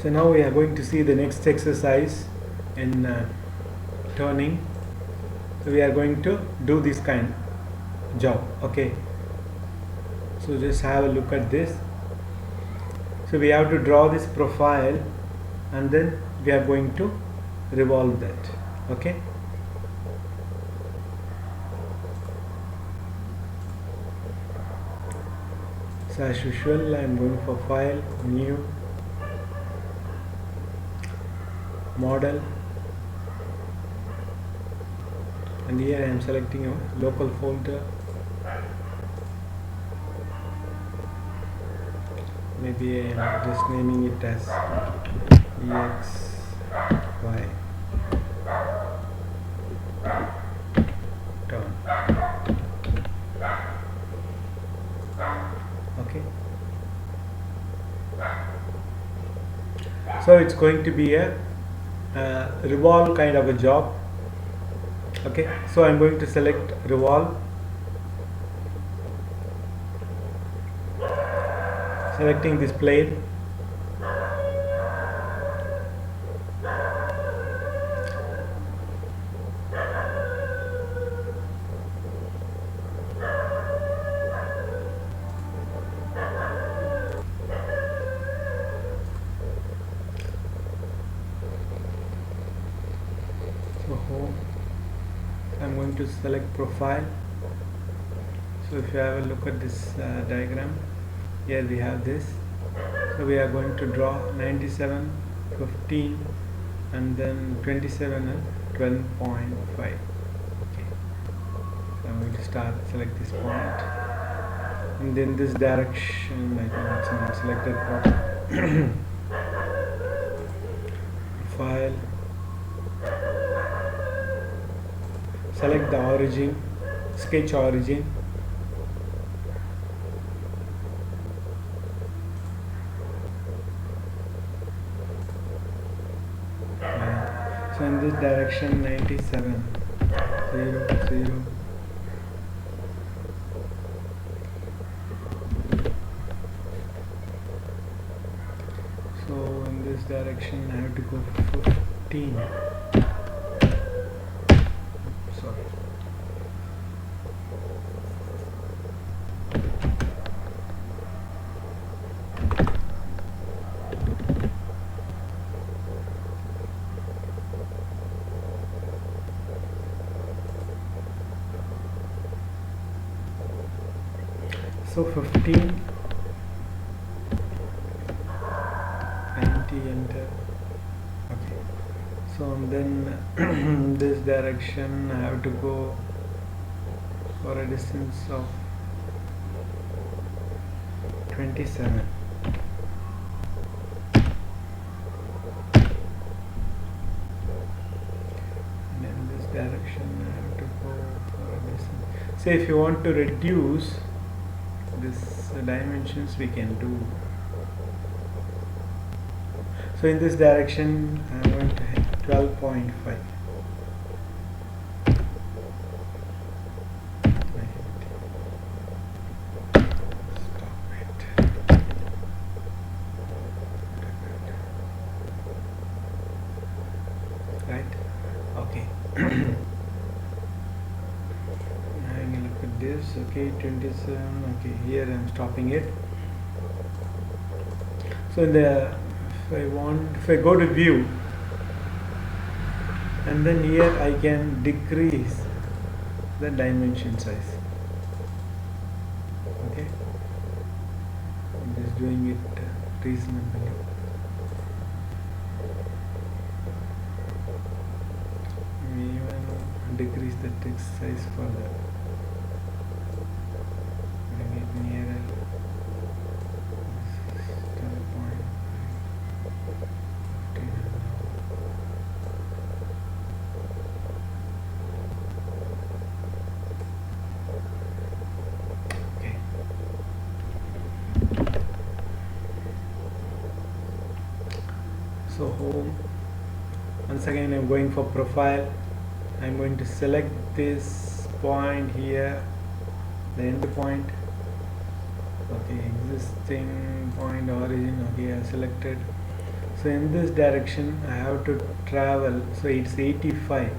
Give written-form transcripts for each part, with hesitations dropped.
So now we are going to see the next exercise in turning. So we are going to do this kind job. Okay, so just have a look at this. So we have to draw this profile and then we are going to revolve that. Okay, so as usual I am going for file, new, model, and here I am selecting a local folder. Maybe I am just naming it as EXY turn. Okay, so it's going to be a revolve kind of a job. Okay, so I'm going to select revolve, selecting this plane. So home, I'm going to select profile. So if you have a look at this diagram, here we have this. So we are going to draw 97, 15 and then 27 and 12.5. Okay, so I'm going to select this point, and then this direction I think it's not selected properly. File, select the origin, sketch origin. So in this direction 97, 0, 0. So in this direction I have to go 15. Sorry. So 15, 90, enter. Okay, so then this direction I have to go for a distance of 27. And in this direction I have to go for a distance. Say if you want to reduce this dimensions, we can do. So in this direction I am going to hit 12.5. Right? Okay. Having a look at this. Okay, 27. Okay, here I am stopping it. So in the if I go to view, and then here I can decrease the dimension size. Okay, I'm just doing it reasonably. We even decrease the text size further. Bring it nearer. So home, once again I'm going for profile. I'm going to select this point here, the end point. Okay, existing point origin. Okay, I selected. So in this direction I have to travel, so it's 85,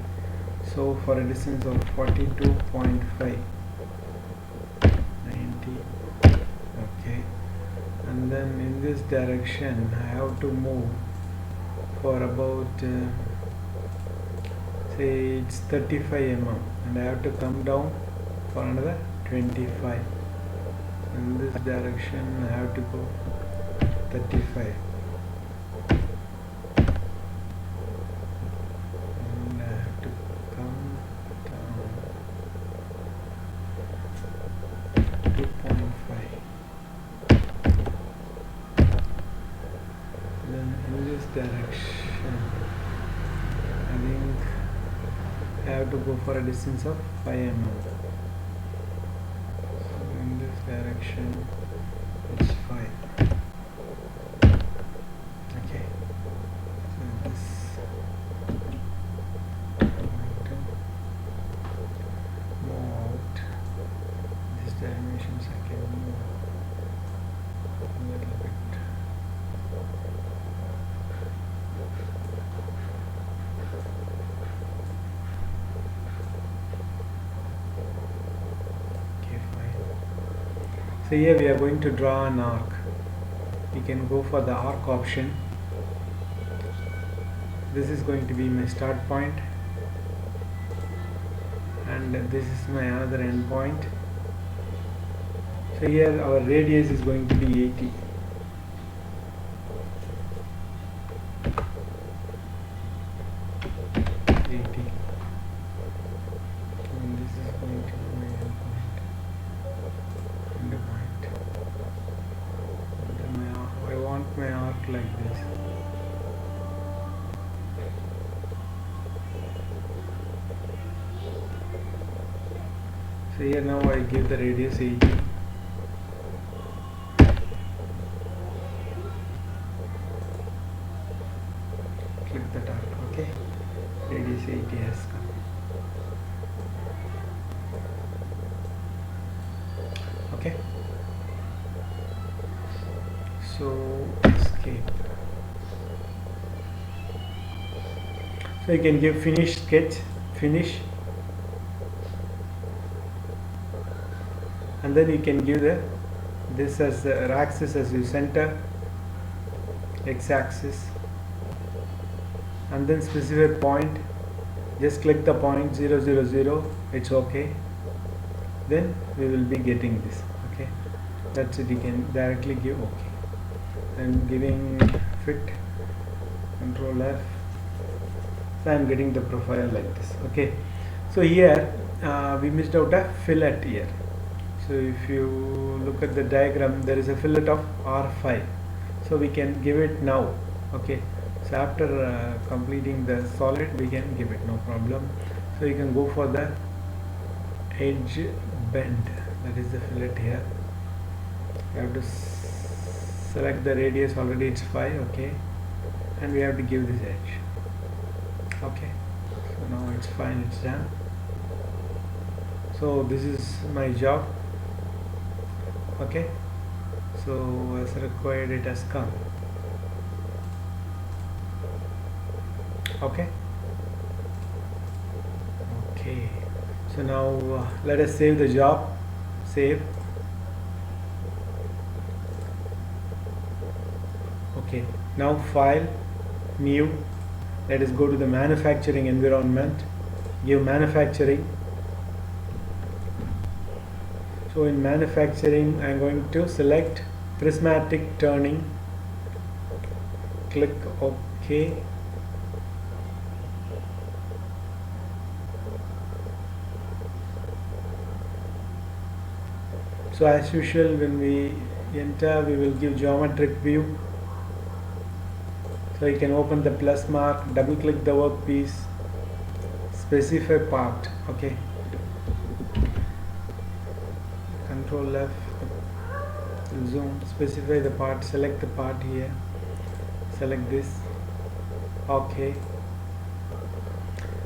so for a distance of 42.5, 90, okay. And then in this direction I have to move for about say it's 35 mm, and I have to come down for another 25. In this direction I have to go 35, and I have to come down 2.5. Then in this direction I think I have to go for a distance of 5 mm. So in this direction it's 5. Okay. So this I'm going to move out. These dimensions I can move a little bit. So here we are going to draw an arc. We can go for the arc option. This is going to be my start point, and this is my another end point. So here our radius is going to be 80. And this is going to be my end point. I want my arc like this. So here now I give the radius 80. Click that arc, okay? Radius 80 has come. Okay. So escape. So you can give finish sketch, finish, and then you can give this as the axis as your center, x-axis, and then specify point. Just click the point 0, 0, 0. It's okay. Then we will be getting this. Okay, that's it. You can directly give okay. I'm giving fit, Control F. So I'm getting the profile like this. Okay, so here we missed out a fillet here. So if you look at the diagram, there is a fillet of R5. So we can give it now. Okay, so after completing the solid, we can give it, no problem. So you can go for the edge bend. That is the fillet here. You have to select the radius. Already it's 5. Okay, and we have to give this edge. Okay, so now it's fine, it's done. So this is my job. Okay, so as required it has come. Okay, so now let us save the job. Save. Okay, now file, new. Let us go to the manufacturing environment, give manufacturing. So in manufacturing I am going to select prismatic turning, click OK. So as usual, when we enter, we will give geometric view. So you can open the plus mark, double click the workpiece, specify part. Okay, Control F, zoom, specify the part, select the part here, select this. Okay,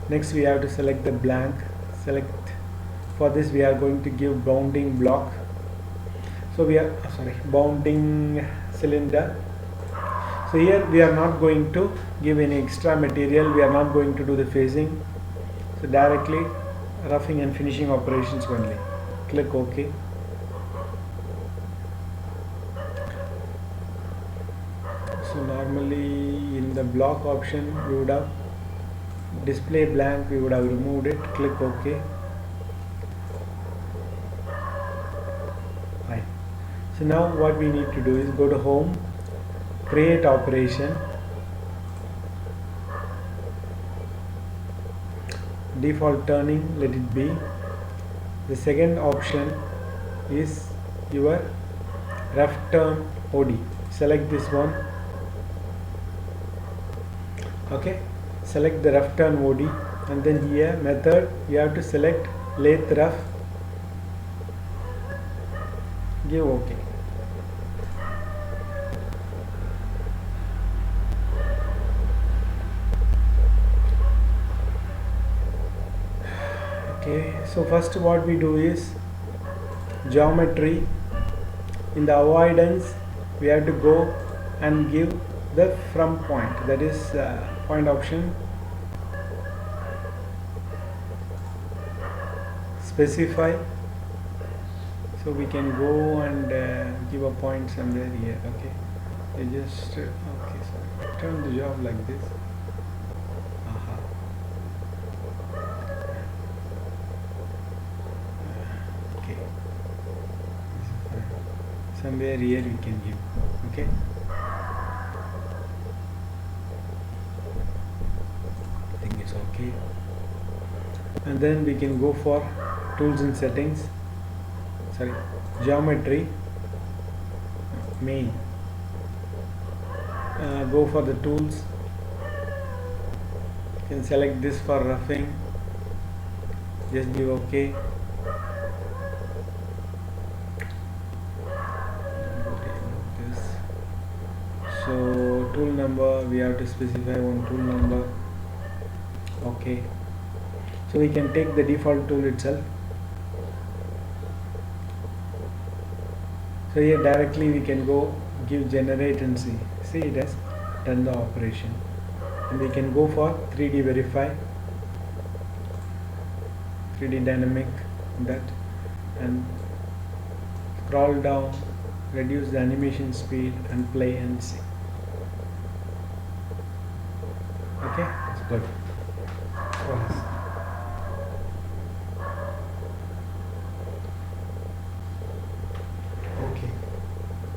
next we have to select the blank. Select. For this we are going to give bounding block. So we are bounding cylinder. So here we are not going to give any extra material, we are not going to do the phasing, so directly roughing and finishing operations only. Click OK. So normally in the block option we would have display blank, we would have removed it. Click OK. Fine. So now what we need to do is go to home, create operation, default turning, let it be. The second option is your rough turn OD. Select this one. Okay, select the rough turn OD, and then here method you have to select lathe rough. Give OK. Okay, so first what we do is geometry. In the avoidance we have to go and give the from point, that is point option. Specify, so we can go and give a point somewhere here. Okay, you just okay, so turn the job like this. Okay, somewhere here we can give. Okay, I think it's okay, and then we can go for tools and settings, sorry, geometry, main, go for the tools, you can select this for roughing, just give OK. So tool number, we have to specify one tool number. Okay, so we can take the default tool itself. So here directly we can go give generate and see it has done the operation, and we can go for 3D verify, 3D dynamic, that, and scroll down, reduce the animation speed and play and see. Okay, it's good.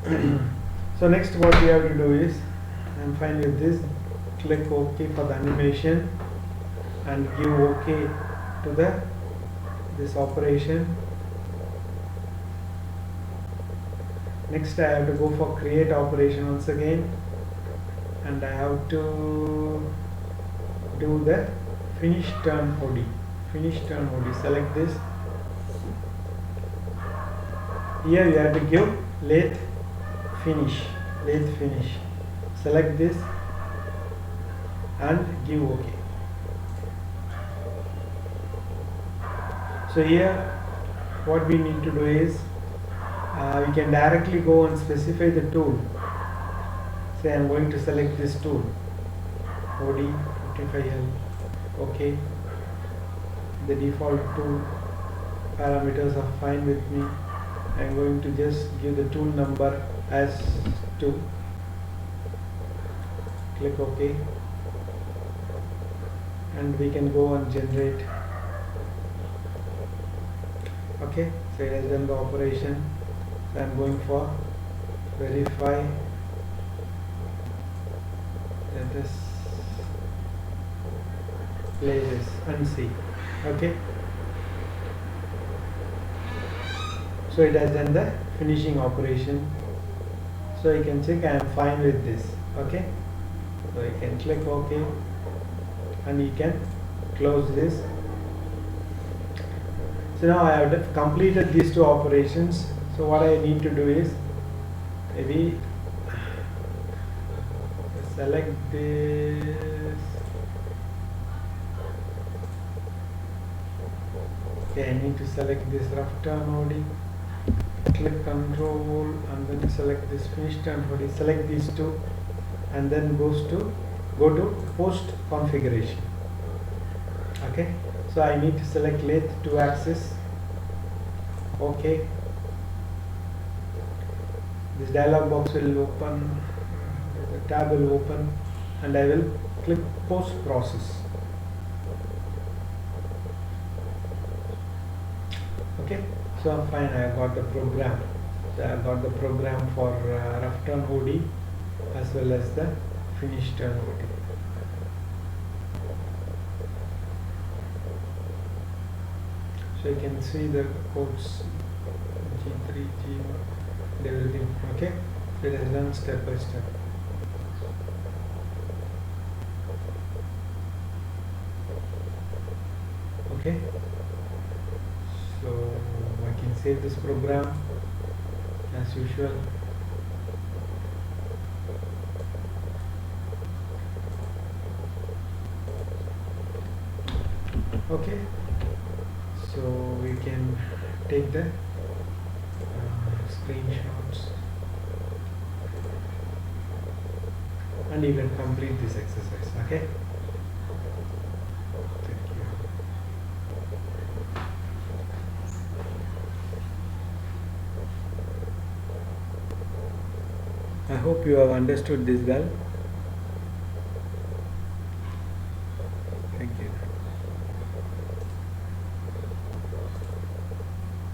Okay. So next what we have to do is, I'm fine with this, click OK for the animation and give OK to this operation. Next I have to go for create operation once again, and I have to do the finish turn OD. Finish turn OD, select this. Here you have to give lathe finish, select this and give OK. So here what we need to do is we can directly go and specify the tool. Say I am going to select this tool, OD 55L. OK, the default tool parameters are fine with me. I am going to just give the tool number as 2. Click OK, and we can go and generate. Okay, so it has done the operation. So I am going for verify. Let us play this and see. Okay, so it has done the finishing operation. So you can check I am fine with this. Okay, so you can click OK and you can close this. So now I have completed these two operations. So what I need to do is maybe select this. Okay, I need to select this rough turn OD. Click control and then select this finish turn OD. Select these two and then go to post configuration. Okay, so I need to select lathe 2 axis. Okay, this dialog box will open, the tab will open, and I will click post process. Okay, so fine, I got the program. So I got the program for rough turn OD as well as the finish turn OD. So you can see the codes G3, G1, and everything. Okay, it is done step by step. Okay, so I can save this program as usual. Okay, so we can take the screenshots and you can complete this exercise. Okay, thank you. I hope you have understood this well.